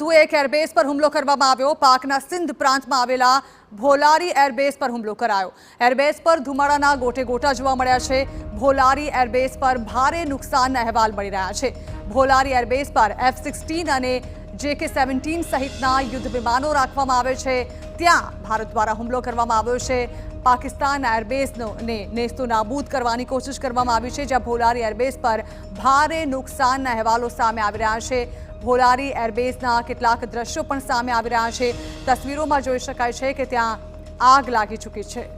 વધુ એક એરબેઝ પર હુમલો કરવામાં આવ્યો। પાકના સિંધ પ્રાંતમાં આવેલા ભોલારી એરબેઝ પર હુમલો કરાયો। એરબેઝ પર ધુમાડાના ગોટે ગોટા જોવા મળ્યા છે। ભોલારી એરબેઝ પર ભારે નુકસાનના અહેવાલ મળી રહ્યા છે। ભોલારી એરબેઝ પર F-16 અને JK-17 સહિતના યુદ્ધ વિમાનો રાખવામાં આવે છે। ત્યાં ભારત દ્વારા હુમલો કરવામાં આવ્યો છે। પાકિસ્તાન એરબેઝને નેસ્તો નાબૂદ કરવાની કોશિશ કરવામાં આવી છે, જ્યાં ભોલારી એરબેઝ પર ભારે નુકસાનના અહેવાલો સામે આવી રહ્યા છે। ભોલારી એરબેઝના કેટલાક દ્રશ્યો પણ સામે આવી રહ્યા છે। તસવીરોમાં જોઈ શકાય છે કે ત્યાં આગ લાગી ચૂકી છે।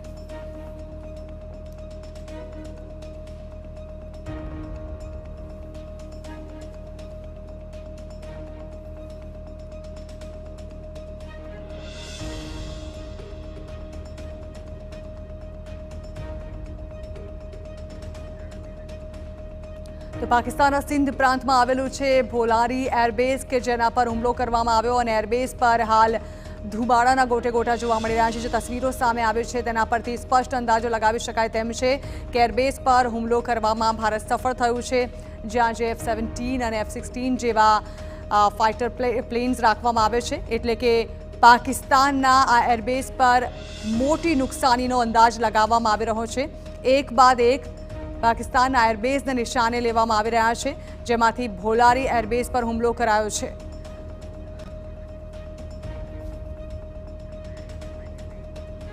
તો પાકિસ્તાનના સિંધ પ્રાંતમાં આવેલું છે ભોલારી એરબેઝ કે જેના પર હુમલો કરવામાં આવ્યો અને એરબેઝ પર હાલ ધુમાડાના ગોટે ગોટા જોવા મળી રહ્યા છે। જે તસવીરો સામે આવે છે તેના પરથી સ્પષ્ટ અંદાજો લગાવી શકાય તેમ છે કે એરબેઝ પર હુમલો કરવામાં ભારત સફળ થયું છે, જ્યાં જે F-17 અને F-16 જેવા ફાઇટર પ્લેન્સ રાખવામાં આવે છે। એટલે કે પાકિસ્તાનના આ એરબેઝ પર મોટી નુકસાનીનો અંદાજ લગાવવામાં આવી રહ્યો છે। એક બાદ એક પાકિસ્તાનના એરબેઝને નિશાને લેવામાં આવી રહ્યા છે, જેમાંથી ભોલારી એરબેઝ પર હુમલો કરાયો છે।